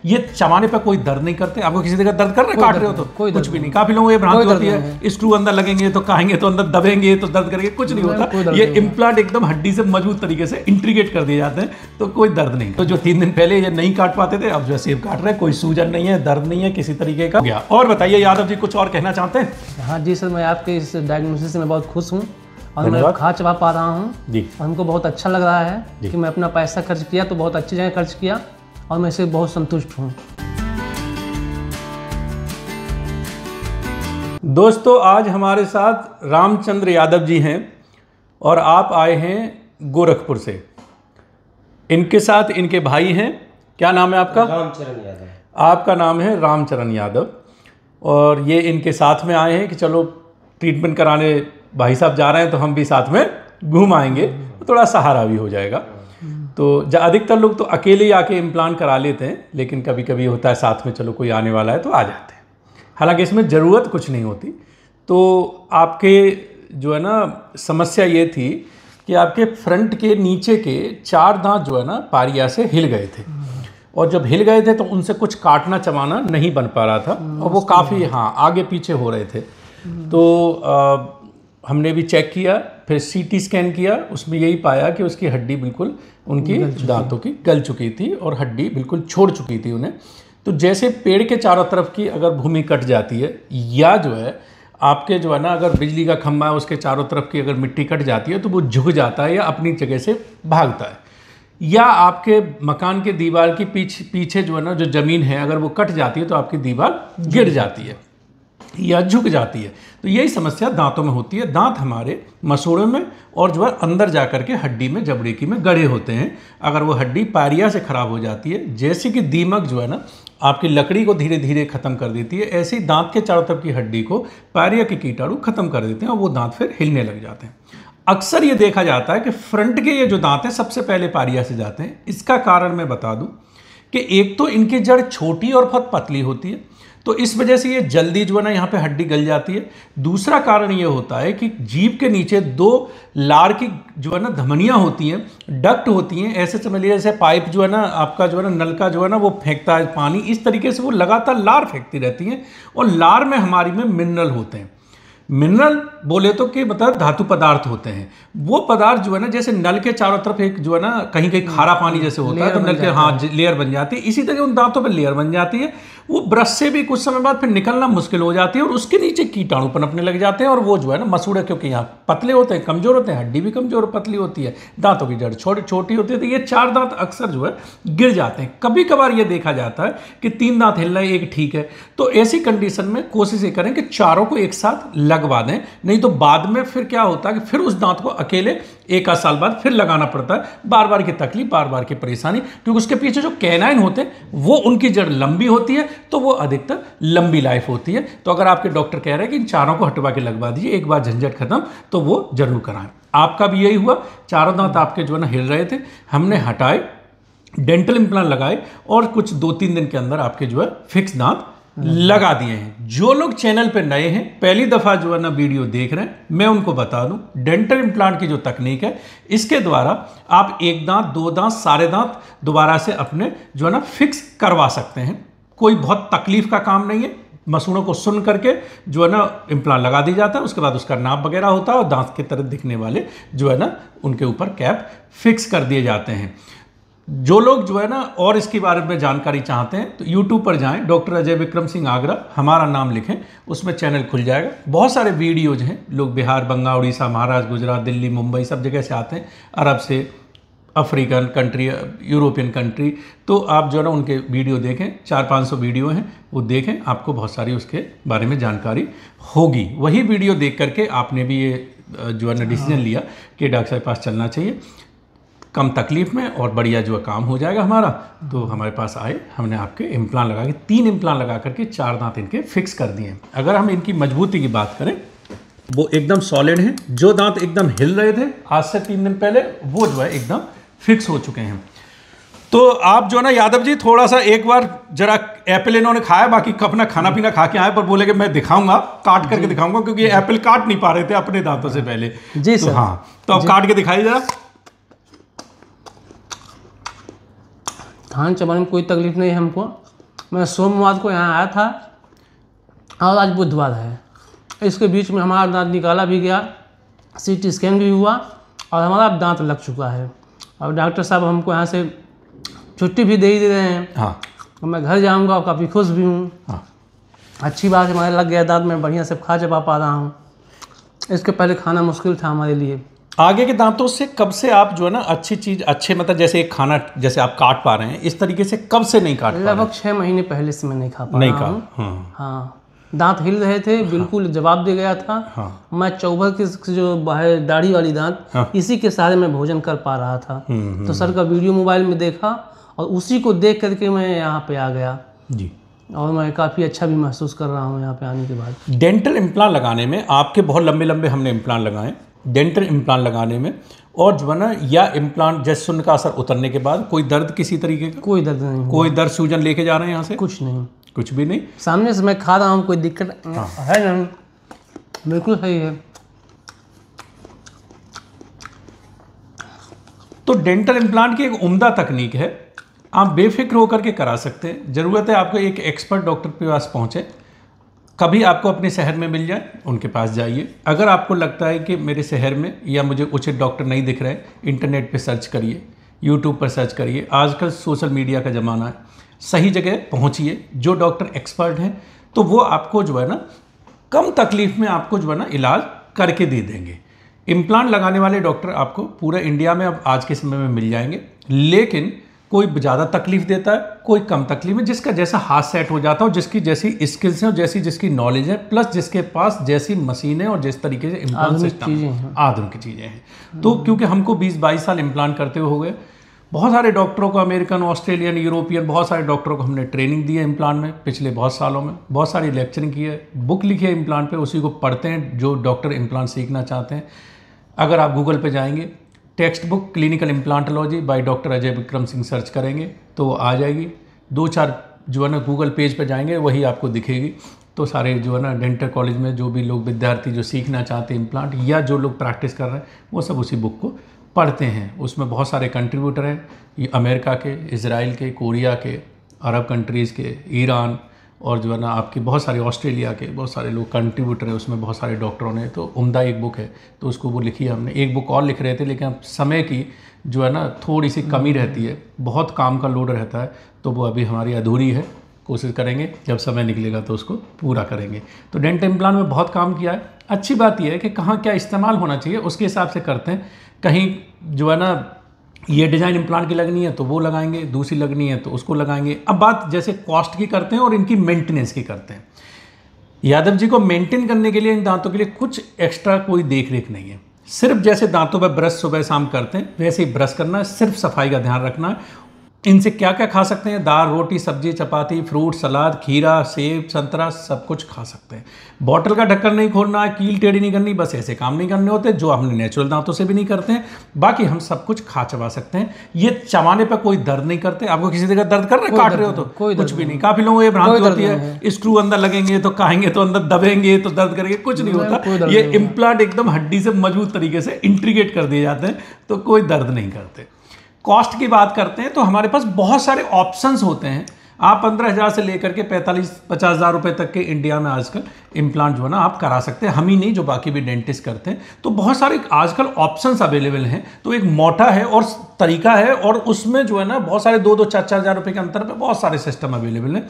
ये चबाने पे कोई दर्द नहीं करते। आपको किसी जगह दर्द कर रहे काट रहे हो तो कुछ भी नहीं। काफी लोगों को ये भ्रांति होती है स्क्रू अंदर लगेंगे तो खाएंगे तो अंदर दबेंगे तो दर्द करेंगे, कुछ नहीं होता। ये इम्प्लांट एकदम हड्डी से मजबूत तरीके से इंटीग्रेट कर दिए जाते हैं तो कोई दर्द नहीं। तो जो 3 दिन पहले ये नहीं काट पाते थे अब जो सेब काट रहे हैं, कोई सूजन नहीं है, दर्द नहीं है किसी तरीके का। और बताइए यादव जी कुछ और कहना चाहते हैं? हाँ जी सर, मैं आपके इस डायग्नोसिस से मैं बहुत खुश हूँ और मैं खा चबा पा रहा हूँ जी। और हमको बहुत अच्छा लग रहा है कि मैं अपना पैसा खर्च किया तो बहुत अच्छी जगह खर्च किया और मैं इससे बहुत संतुष्ट हूँ। दोस्तों आज हमारे साथ रामचंद्र यादव जी हैं और आप आए हैं गोरखपुर से। इनके साथ इनके भाई हैं, क्या नाम है आपका? रामचरण यादव। आपका नाम है रामचरण यादव और ये इनके साथ में आए हैं कि चलो ट्रीटमेंट कराने भाई साहब जा रहे हैं तो हम भी साथ में घूम आएंगे, तो थोड़ा सहारा भी हो जाएगा। तो अधिकतर लोग तो अकेले ही आके इम्प्लांट करा लेते हैं, लेकिन कभी कभी होता है साथ में चलो कोई आने वाला है तो आ जाते हैं। हालांकि इसमें ज़रूरत कुछ नहीं होती। तो आपके जो है ना समस्या ये थी कि आपके फ्रंट के नीचे के 4 दांत जो है ना पारिया से हिल गए थे और जब हिल गए थे तो उनसे कुछ काटना चबाना नहीं बन पा रहा था और वो काफ़ी आगे पीछे हो रहे थे। तो हमने भी चेक किया, फिर सीटी स्कैन किया, उसमें यही पाया कि उसकी हड्डी बिल्कुल उनकी दांतों की गल चुकी थी और हड्डी बिल्कुल छोड़ चुकी थी उन्हें। तो जैसे पेड़ के चारों तरफ की अगर भूमि कट जाती है या जो है आपके जो है ना अगर बिजली का खंभा है उसके चारों तरफ की अगर मिट्टी कट जाती है तो वो झुक जाता है या अपनी जगह से भागता है, या आपके मकान के दीवार की पीछे जो है ना जो ज़मीन है अगर वो कट जाती है तो आपकी दीवार गिर जाती है या झुक जाती है। तो यही समस्या दांतों में होती है। दांत हमारे मसूड़ों में और जो है अंदर जा कर के हड्डी में जबड़े की में गड़े होते हैं। अगर वो हड्डी पारिया से खराब हो जाती है, जैसे कि दीमक जो है ना आपकी लकड़ी को धीरे धीरे खत्म कर देती है, ऐसे ही दांत के चारों तरफ की हड्डी को पारिया के कीटाणु खत्म कर देते हैं और वो दांत फिर हिलने लग जाते हैं। अक्सर ये देखा जाता है कि फ्रंट के ये जो दांत हैं सबसे पहले पारिया से जाते हैं। इसका कारण मैं बता दूं कि एक तो इनकी जड़ छोटी और बहुत पतली होती है, तो इस वजह से ये जल्दी जो है ना यहाँ पे हड्डी गल जाती है। दूसरा कारण ये होता है कि जीभ के नीचे 2 लार की जो है ना धमनियाँ होती हैं, डक्ट होती हैं। ऐसे समझ लीजिए जैसे पाइप जो है ना आपका जो है ना नल का जो है ना वो फेंकता है पानी, इस तरीके से वो लगातार लार फेंकती रहती हैं। और लार में हमारी में मिनरल होते हैं। मिनरल बोले तो कि मतलब धातु पदार्थ होते हैं। वो पदार्थ जो है ना जैसे नल के चारों तरफ एक जो है ना कहीं कहीं खारा पानी जैसे होता है तो नल के लेयर बन जाती है, इसी तरह उन दांतों पर लेयर बन जाती है। वो ब्रश से भी कुछ समय बाद फिर निकलना मुश्किल हो जाती है और उसके नीचे कीटाणु पनपने लग जाते हैं और वो जो है ना मसूड़े क्योंकि यहाँ पतले होते हैं, कमजोर होते हैं, हड्डी भी कमजोर पतली होती है, दांतों की जड़ छोटी होती है, तो ये 4 दांत अक्सर जो है गिर जाते हैं। कभी कभार ये देखा जाता है कि 3 दांत हिल रहे हैं, एक ठीक है। तो ऐसी कंडीशन में कोशिश ये करें कि चारों को एक साथ लगवा दें, नहीं तो बाद में फिर क्या होता है कि फिर उस दांत को अकेले 1 आध साल बाद फिर लगाना पड़ता है। बार बार की तकलीफ, बार बार की परेशानी, क्योंकि उसके पीछे जो कैनाइन होते हैं वो उनकी जड़ लंबी होती है तो वो अधिकतर लंबी लाइफ होती है। तो अगर आपके डॉक्टर कह रहे हैं कि इन चारों को हटवा के लगवा दीजिए, एक बार झंझट खत्म, तो वो जरूर कराएं। आपका भी यही हुआ, चारों दांत आपके जो है ना हिल रहे थे, हमने हटाए, डेंटल इम्प्लांट लगाए और कुछ 2-3 दिन के अंदर आपके जो है फिक्स दांत लगा दिए हैं। जो लोग चैनल पे नए हैं, पहली दफा जो है ना वीडियो देख रहे हैं, मैं उनको बता दूं डेंटल इम्प्लांट की जो तकनीक है इसके द्वारा आप 1 दांत 2 दांत सारे दांत दोबारा से अपने जो है ना फिक्स करवा सकते हैं। कोई बहुत तकलीफ का काम नहीं है। मसूड़ों को सुन करके जो है ना इम्प्लांट लगा दी जाता है, उसके बाद उसका नाप वगैरह होता है और दांत की तरह दिखने वाले जो है ना उनके ऊपर कैप फिक्स कर दिए जाते हैं। जो लोग जो है ना और इसके बारे में जानकारी चाहते हैं तो YouTube पर जाएं, डॉक्टर अजय विक्रम सिंह आगरा हमारा नाम लिखें, उसमें चैनल खुल जाएगा। बहुत सारे वीडियोज हैं, लोग बिहार, बंगाल, उड़ीसा, महाराष्ट्र, गुजरात, दिल्ली, मुंबई सब जगह से आते हैं, अरब से, अफ्रीकन कंट्री, यूरोपियन कंट्री। तो आप जो है ना उनके वीडियो देखें, 400-500 वीडियो हैं, वो देखें, आपको बहुत सारी उसके बारे में जानकारी होगी। वही वीडियो देख करके आपने भी ये जो है ना डिसीजन लिया कि डॉक्टर साहब के पास चलना चाहिए, कम तकलीफ में और बढ़िया जो है काम हो जाएगा हमारा। तो हमारे पास आए, हमने आपके इम्प्लांट लगा के 3 इम्प्लांट लगा करके 4 दांत इनके फिक्स कर दिए हैं। अगर हम इनकी मजबूती की बात करें, वो एकदम सॉलिड हैं। जो दांत एकदम हिल रहे थे आज से 3 दिन पहले, वो जो है एकदम फिक्स हो चुके हैं। तो आप जो है ना यादव जी थोड़ा सा एक बार जरा एप्पल इन्होंने खाया, बाकी अपना खाना पीना खा के आए, पर बोले कि मैं दिखाऊंगा, काट करके दिखाऊंगा, क्योंकि ये एप्पल काट नहीं पा रहे थे अपने दांतों से पहले। जी सर। हाँ, तो अब काट के दिखाइए जरा। खान चबाने में कोई तकलीफ नहीं है हमको, मैं सोमवार को यहाँ आया था और आज बुधवार है। इसके बीच में हमारा दांत निकाला भी गया, CT स्कैन भी हुआ और हमारा दांत लग चुका है। और डॉक्टर साहब हमको यहाँ से छुट्टी भी दे रहे हैं। हाँ, तो मैं घर जाऊँगा और काफ़ी खुश भी हूँ। हाँ, अच्छी बात है, हमारे लग गया दांत, में बढ़िया से खा चबा पा रहा हूँ। इसके पहले खाना मुश्किल था हमारे लिए। आगे के दांतों से कब से आप जो है ना अच्छी चीज़, अच्छे मतलब जैसे एक खाना जैसे आप काट पा रहे हैं, इस तरीके से कब से नहीं काट पा रहे हैं? लगभग 6 महीने पहले से मैं नहीं खा पा नहीं रहा हूँ। हाँ, हाँ, दांत हिल रहे थे, बिल्कुल जवाब दे गया था। हाँ, मैं चौभर की जो बाहर दाढ़ी वाली दांत, हाँ, इसी के सहारे मैं भोजन कर पा रहा था। तो सर का वीडियो मोबाइल में देखा और उसी को देख करके मैं यहाँ पे आ गया जी। और मैं काफ़ी अच्छा भी महसूस कर रहा हूँ यहाँ पे आने के बाद। डेंटल इम्प्लांट लगाने में आपके बहुत लंबे लंबे हमने इम्प्लांट लगाए, डेंटल इम्प्लांट लगाने में, और जो है ना या इम्प्लांट जैसे सुन्न का असर उतरने के बाद कोई दर्द किसी तरीके का? कोई दर्द नहीं, कोई दर्द सूजन लेके जा रहे हैं यहाँ से? कुछ नहीं, कुछ भी नहीं। सामने से मैं खा रहा हूँ, कोई दिक्कत है नहीं, बिल्कुल सही है। तो डेंटल इम्प्लांट की एक उम्दा तकनीक है, आप बेफिक्र होकर के करा सकते हैं। ज़रूरत है आपको एक एक्सपर्ट डॉक्टर के पास पहुँचे, कभी आपको अपने शहर में मिल जाए उनके पास जाइए। अगर आपको लगता है कि मेरे शहर में या मुझे उचित डॉक्टर नहीं दिख रहे, इंटरनेट पे सर्च करिए, यूट्यूब पर सर्च करिए, आजकल सोशल मीडिया का ज़माना है, सही जगह पहुँचिए। जो डॉक्टर एक्सपर्ट हैं तो वो आपको जो है ना कम तकलीफ में आपको जो है ना इलाज करके दे देंगे। इम्प्लांट लगाने वाले डॉक्टर आपको पूरे इंडिया में अब आज के समय में मिल जाएंगे, लेकिन कोई ज़्यादा तकलीफ देता है, कोई कम तकलीफ में, जिसका जैसा हाथ सेट हो जाता है और जिसकी जैसी स्किल्स हैं और जैसी जिसकी नॉलेज है, प्लस जिसके पास जैसी मशीनें और जिस तरीके से इम्प्लांट सिस्टम आधुनिक चीज़ें हैं। तो क्योंकि हमको 20-22 साल इम्प्लांट करते हुए हो गए, बहुत सारे डॉक्टरों को, अमेरिकन, ऑस्ट्रेलियन, यूरोपियन, बहुत सारे डॉक्टरों को हमने ट्रेनिंग दी है इम्प्लांट में पिछले बहुत सालों में, बहुत सारी लेक्चरिंग की है, बुक लिखी है इम्प्लांट पे, उसी को पढ़ते हैं जो डॉक्टर इम्प्लांट सीखना चाहते हैं। अगर आप गूगल पे जाएंगे, text book clinical implantology by doctor Ajay Vikram Singh search करेंगे तो वो आ जाएगी। 2-4 जो है ना गूगल पेज पे जाएंगे वही आपको दिखेगी। तो सारे जो है ना डेंटल कॉलेज में जो भी लोग विद्यार्थी जो सीखना चाहते हैं इम्प्लांट, या जो लोग प्रैक्टिस कर रहे हैं, वो सब उसी बुक को पढ़ते हैं। उसमें बहुत सारे कंट्रीब्यूटर हैं, ये अमेरिका के, इजराइल के, कोरिया के, अरब कंट्रीज़ के, ईरान, और जो है ना आपके बहुत सारे ऑस्ट्रेलिया के बहुत सारे लोग कंट्रीब्यूटर हैं। उसमें बहुत सारे डॉक्टरों ने, तो उम्दा एक बुक है, तो उसको वो लिखी है हमने। एक बुक और लिख रहे थे, लेकिन अब समय की जो है ना थोड़ी सी कमी रहती है, बहुत काम का लोड रहता है, तो वो अभी हमारी अधूरी है। कोशिश करेंगे जब समय निकलेगा तो उसको पूरा करेंगे। तो डेंटल इम्प्लांट में बहुत काम किया है। अच्छी बात यह है कि कहाँ क्या इस्तेमाल होना चाहिए उसके हिसाब से करते हैं। कहीं जो है ना ये डिज़ाइन इम्प्लांट की लगनी है तो वो लगाएंगे, दूसरी लगनी है तो उसको लगाएंगे। अब बात जैसे कॉस्ट की करते हैं और इनकी मेंटेनेंस की करते हैं। यादव जी को मेंटेन करने के लिए इन दांतों के लिए कुछ एक्स्ट्रा कोई देख रेख नहीं है। सिर्फ जैसे दांतों पर ब्रश सुबह शाम करते हैं वैसे ही ब्रश करना है, सिर्फ सफाई का ध्यान रखना है। इनसे क्या क्या खा सकते हैं? दाल, रोटी, सब्जी, चपाती, फ्रूट, सलाद, खीरा, सेब, संतरा, सब कुछ खा सकते हैं। बॉटल का ढक्कन नहीं खोलना है, कील टेढ़ी नहीं करनी, बस ऐसे काम नहीं करने होते जो हमने नेचुरल दांतों से भी नहीं करते हैं। बाकी हम सब कुछ खा चबा सकते हैं। ये चबाने पर कोई दर्द नहीं करते। आपको किसी जगह दर्द कर रहे हैं, काट रहे हो तो कुछ भी नहीं। काफी लोगों को ये भ्रांति होती है स्क्रू अंदर लगेंगे तो खाएंगे तो अंदर दबेंगे तो दर्द करेंगे, कुछ नहीं होता। ये इम्प्लांट एकदम हड्डी से मजबूत तरीके से इंट्रीगेट कर दिए जाते हैं, तो कोई दर्द नहीं करते। कॉस्ट की बात करते हैं तो हमारे पास बहुत सारे ऑप्शंस होते हैं। आप 15,000 से लेकर के 45-50 हज़ार रुपये तक के इंडिया में आजकल इम्प्लांट जो है ना आप करा सकते हैं। हम ही नहीं, जो बाकी भी डेंटिस्ट करते हैं। तो बहुत सारे आजकल ऑप्शंस अवेलेबल हैं। तो एक मोटा है और तरीका है, और उसमें जो है ना बहुत सारे 2-4 हज़ार रुपये के अंतर पे बहुत सारे सिस्टम अवेलेबल हैं।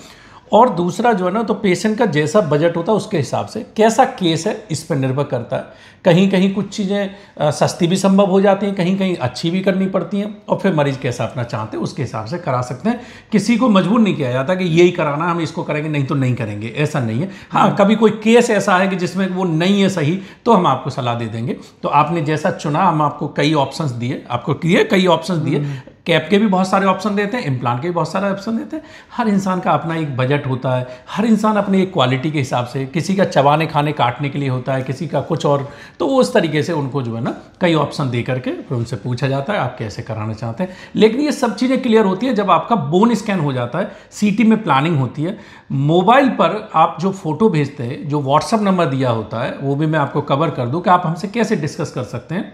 और दूसरा जो है ना, तो पेशेंट का जैसा बजट होता है उसके हिसाब से, कैसा केस है इस पर निर्भर करता है। कहीं कहीं कुछ चीज़ें सस्ती भी संभव हो जाती हैं, कहीं कहीं अच्छी भी करनी पड़ती हैं, और फिर मरीज कैसा अपना चाहते हैं उसके हिसाब से करा सकते हैं। किसी को मजबूर नहीं किया जाता कि यही कराना, हम इसको करेंगे नहीं तो नहीं करेंगे, ऐसा नहीं है। हाँ, कभी कोई केस ऐसा है कि जिसमें वो नहीं है सही, तो हम आपको सलाह दे देंगे। तो आपने जैसा चुना, हम आपको कई ऑप्शंस दिए, कई ऑप्शंस दिए। कैप के भी बहुत सारे ऑप्शन देते हैं, इम्प्लांट के भी बहुत सारे ऑप्शन देते हैं। हर इंसान का अपना एक बजट होता है, हर इंसान अपनी एक क्वालिटी के हिसाब से, किसी का चबाने खाने काटने के लिए होता है, किसी का कुछ और। तो उस तरीके से उनको जो है ना कई ऑप्शन दे करके फिर उनसे पूछा जाता है आप कैसे कराना चाहते हैं। लेकिन ये सब चीज़ें क्लियर होती है जब आपका बोन स्कैन हो जाता है, सीटी में प्लानिंग होती है। मोबाइल पर आप जो फोटो भेजते हैं, जो व्हाट्सअप नंबर दिया होता है, वो भी मैं आपको कवर कर दूँ कि आप हमसे कैसे डिस्कस कर सकते हैं।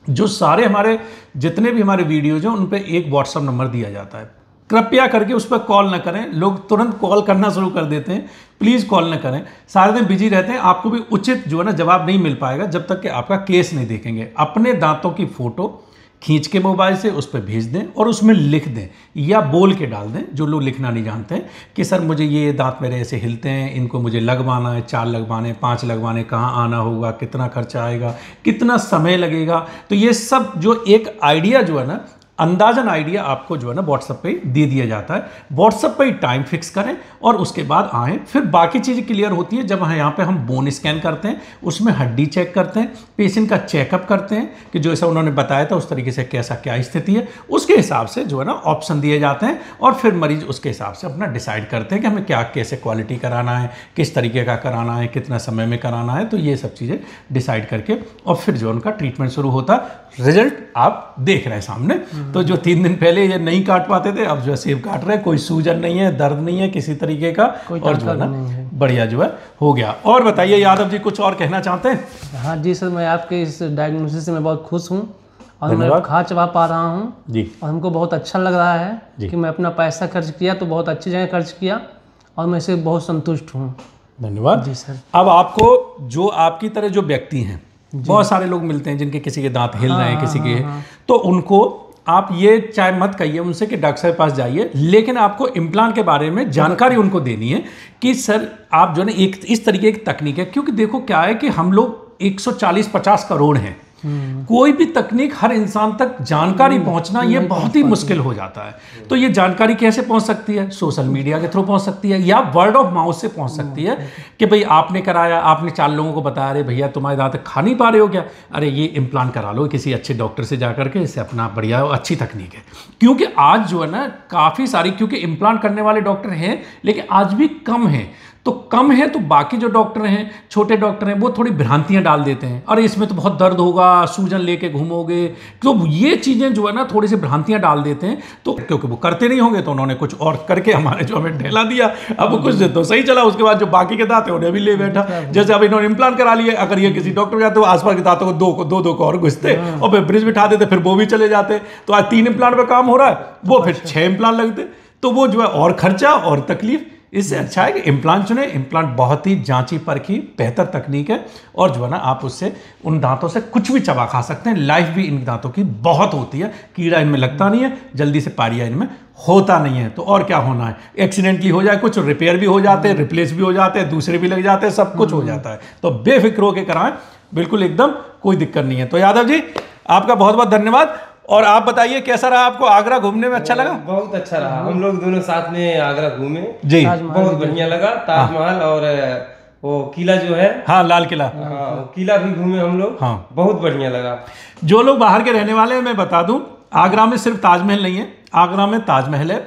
जो सारे हमारे जितने भी हमारे वीडियोज हैं उन पे एक व्हाट्सअप नंबर दिया जाता है। कृपया करके उस पर कॉल ना करें। लोग तुरंत कॉल करना शुरू कर देते हैं, प्लीज़ कॉल ना करें। सारे दिन बिजी रहते हैं, आपको भी उचित जो है ना जवाब नहीं मिल पाएगा जब तक कि आपका केस नहीं देखेंगे। अपने दांतों की फ़ोटो खींच के मोबाइल से उस पर भेज दें और उसमें लिख दें या बोल के डाल दें, जो लोग लिखना नहीं जानते हैं, कि सर मुझे ये दांत मेरे ऐसे हिलते हैं, इनको मुझे लगवाना है, 4 लगवाने, 5 लगवाने, कहाँ आना होगा, कितना खर्चा आएगा, कितना समय लगेगा। तो ये सब जो एक आइडिया जो है ना, अंदाजन आइडिया आपको जो है ना व्हाट्सएप पे दे दिया जाता है। व्हाट्सएप पे ही टाइम फिक्स करें और उसके बाद आएँ। फिर बाकी चीज़ें क्लियर होती है जब यहाँ पे हम बोन स्कैन करते हैं, उसमें हड्डी चेक करते हैं, पेशेंट का चेकअप करते हैं कि जो ऐसा उन्होंने बताया था उस तरीके से कैसा क्या स्थिति है, उसके हिसाब से जो है ना ऑप्शन दिए जाते हैं और फिर मरीज उसके हिसाब से अपना डिसाइड करते हैं कि हमें क्या कैसे क्वालिटी कराना है, किस तरीके का कराना है, कितना समय में कराना है। तो ये सब चीज़ें डिसाइड करके और फिर जो उनका ट्रीटमेंट शुरू होता है। रिजल्ट आप देख रहे हैं सामने। तो जो 3 दिन पहले ये नहीं काट पाते थे, अब जो है सेब काट रहे हैं, कोई सूजन नहीं है, दर्द नहीं है किसी तरीके का, और जो है ना बढ़िया जो है हो गया। और बताइए यादव जी, कुछ और कहना चाहते हैं? हाँ जी सर, मैं आपके इस डायग्नोसिस से मैं बहुत खुश हूँ और मैं खा चबा पा रहा हूँ जी, और हमको बहुत अच्छा लग रहा है कि मैं अपना पैसा खर्च किया तो बहुत अच्छी जगह खर्च किया और मैं इससे बहुत संतुष्ट हूँ। धन्यवाद जी सर। अब आपको जो आपकी तरह जो व्यक्ति हैं, बहुत सारे लोग मिलते हैं जिनके किसी के दांत हिल रहे हैं, किसी के, तो उनको आप ये चाहे मत कहिए उनसे कि डॉक्टर साहब के पास जाइए, लेकिन आपको इम्प्लांट के बारे में जानकारी उनको देनी है कि सर आप जो है ना एक इस तरीके की तकनीक है। क्योंकि देखो क्या है कि हम लोग 140-50 करोड़ हैं, कोई भी तकनीक हर इंसान तक जानकारी पहुंचना ये बहुत ही मुश्किल हो जाता है। तो ये जानकारी कैसे पहुंच सकती है? सोशल मीडिया के थ्रू पहुंच सकती है या वर्ड ऑफ माउथ से पहुंच सकती है कि भाई आपने कराया, आपने 4 लोगों को बताया, अरे भैया तुम्हारे दांत खा नहीं पा रहे हो क्या, अरे ये इम्प्लांट करा लो किसी अच्छे डॉक्टर से जा करके, इससे अपना बढ़िया अच्छी तकनीक है। क्योंकि आज जो है ना काफ़ी सारी, क्योंकि इम्प्लांट करने वाले डॉक्टर हैं लेकिन आज भी कम हैं, तो कम है तो बाकी जो डॉक्टर हैं, छोटे डॉक्टर हैं, वो थोड़ी भ्रांतियां डाल देते हैं, अरे इसमें तो बहुत दर्द होगा, सूजन लेके घूमोगे, तो ये चीज़ें जो है ना थोड़ी सी भ्रांतियां डाल देते हैं। तो क्योंकि वो करते नहीं होंगे तो उन्होंने कुछ और करके हमारे जो हमें ढेला दिया। अब वो कुछ दिन तो सही चला, उसके बाद जो बाकी के दांत है उन्हें भी ले बैठा। जैसे अब इन्होंने इम्प्लांट करा लिए, अगर ये किसी डॉक्टर जाते तो आसपास के दांतों को दो को और घुसते और फिर ब्रिज बिठा देते, फिर वो भी चले जाते। तो आज 3 इम्प्लांट पे काम हो रहा है, वो फिर 6 इम्प्लांट लगते, तो वो जो है और खर्चा और तकलीफ। इससे अच्छा है कि इम्प्लांट चुने। इम्प्लांट बहुत ही जांची परखी बेहतर तकनीक है और जो है ना आप उससे उन दांतों से कुछ भी चबा खा सकते हैं। लाइफ भी इन दांतों की बहुत होती है, कीड़ा इनमें लगता नहीं है, जल्दी से पारिया इनमें होता नहीं है। तो और क्या होना है, एक्सीडेंटली हो जाए, कुछ रिपेयर भी हो जाते हैं, रिप्लेस भी हो जाते हैं, दूसरे भी लग जाते हैं, सब कुछ हो जाता है। तो बेफिक्र होकर कराएं, बिल्कुल एकदम कोई दिक्कत नहीं है। तो यादव जी आपका बहुत बहुत धन्यवाद। और आप बताइए कैसा रहा आपको आगरा घूमने में? अच्छा लगा? बहुत अच्छा रहा, हम लोग दोनों साथ में आगरा घूमे जी, बहुत बढ़िया लगा। ताजमहल और वो किला जो है, हाँ लाल किला, हाँ वो किला भी घूमे हम लोग, हाँ बहुत बढ़िया लगा। जो लोग बाहर के रहने वाले हैं मैं बता दूं, आगरा में सिर्फ ताजमहल नहीं है, आगरा में ताजमहल है,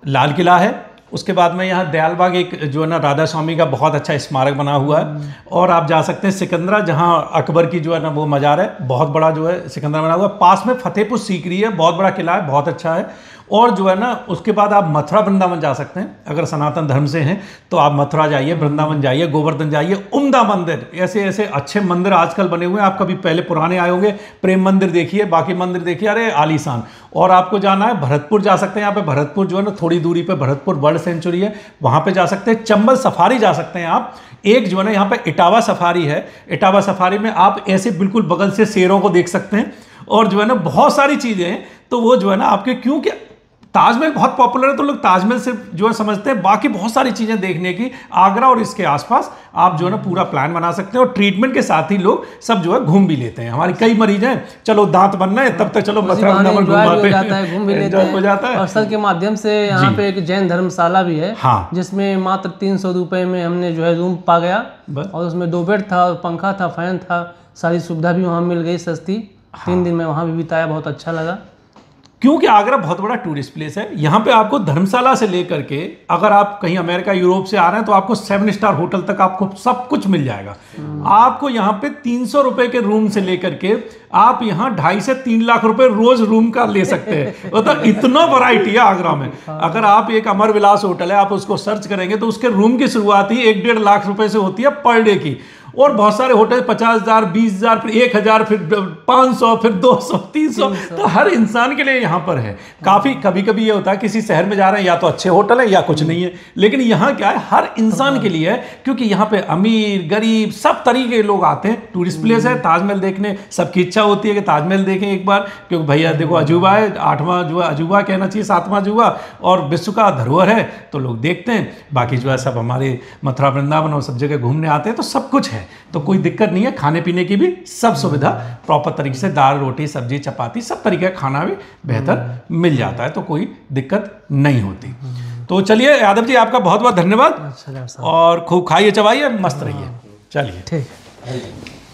लाल किला है, उसके बाद में यहाँ दयालबाग एक जो है ना राधा स्वामी का बहुत अच्छा स्मारक बना हुआ है, और आप जा सकते हैं सिकंदरा, जहाँ अकबर की जो है ना वो मज़ार है, बहुत बड़ा जो है सिकंदरा बना हुआ है। पास में फतेहपुर सीकरी है, बहुत बड़ा किला है, बहुत अच्छा है। और जो है ना उसके बाद आप मथुरा वृंदावन जा सकते हैं, अगर सनातन धर्म से हैं तो आप मथुरा जाइए, वृंदावन जाइए, गोवर्धन जाइए, उम्दा मंदिर, ऐसे ऐसे अच्छे मंदिर आजकल बने हुए हैं। आप कभी पहले पुराने आए होंगे, प्रेम मंदिर देखिए, बाकी मंदिर देखिए, अरे आलीशान। और आपको जाना है भरतपुर जा सकते हैं, यहाँ पे भरतपुर जो है ना थोड़ी दूरी पे भरतपुर बर्ड सेंचुरी है, वहाँ पे जा सकते हैं। चंबल सफारी जा सकते हैं आप, एक जो है ना यहाँ पे इटावा सफारी है, इटावा सफारी में आप ऐसे बिल्कुल बगल से शेरों को देख सकते हैं, और जो है ना बहुत सारी चीज़ें हैं। तो वो जो है ना आपके, क्योंकि ताजमहल बहुत पॉपुलर है तो लोग ताजमहल से जो है समझते हैं, बाकी बहुत सारी चीज़ें देखने की आगरा और इसके आसपास आप जो है ना पूरा प्लान बना सकते हैं। और ट्रीटमेंट के साथ ही लोग सब जो है घूम भी लेते हैं। हमारे कई मरीज हैं, चलो दांत बनना है तब तक चलो मथुरा वृंदावन घूम जाता है। और सर के माध्यम से यहाँ पे एक जैन धर्मशाला भी है, हाँ, जिसमें मात्र 300 रुपये में हमने जो है रूम पा गया, और उसमें 2 बेड था, और पंखा था, फैन था, सारी सुविधा भी वहाँ मिल गई सस्ती। 3 दिन में वहाँ भी बिताया, बहुत अच्छा लगा। क्योंकि आगरा बहुत बड़ा टूरिस्ट प्लेस है, यहाँ पे आपको धर्मशाला से लेकर के अगर आप कहीं अमेरिका यूरोप से आ रहे हैं तो आपको 7 स्टार होटल तक आपको सब कुछ मिल जाएगा। आपको यहाँ पे 300 रुपए के रूम से लेकर के आप यहाँ 2.5 से 3 लाख रुपए रोज रूम का ले सकते हैं। मतलब इतना वैरायटी है आगरा में। अगर आप एक अमर विलास होटल है, आप उसको सर्च करेंगे तो उसके रूम की शुरुआत ही 1-1.5 लाख रुपए से होती है पर डे की। और बहुत सारे होटल 50,000, 20,000, फिर 1,000, फिर 500, फिर 200, 300, तो हर इंसान के लिए यहाँ पर है। काफ़ी कभी कभी ये होता है किसी शहर में जा रहे हैं, या तो अच्छे होटल है या कुछ नहीं है, लेकिन यहाँ क्या है, हर इंसान के लिए है, क्योंकि यहाँ पे अमीर गरीब सब तरीके के लोग आते हैं। टूरिस्ट प्लेस है, ताजमहल देखने सबकी इच्छा होती है कि ताजमहल देखें एक बार, क्योंकि भैया देखो अजूबा है, 8वां जो अजूबा कहना चाहिए, 7वां अजूबा, और विश्व का धरोहर है, तो लोग देखते हैं। बाकी जो है सब हमारे मथुरा वृंदावन और सब जगह घूमने आते हैं, तो सब कुछ है, तो कोई दिक्कत नहीं है। खाने पीने की भी सब सुविधा प्रॉपर तरीके से, दाल रोटी सब्जी चपाती सब तरीके का खाना भी बेहतर मिल जाता है, तो कोई दिक्कत नहीं होती। तो चलिए यादव जी, आपका बहुत बहुत धन्यवाद, अच्छा डॉक्टर साहब, और खूब खाइए चबाइए, मस्त रहिए। चलिए ठीक है।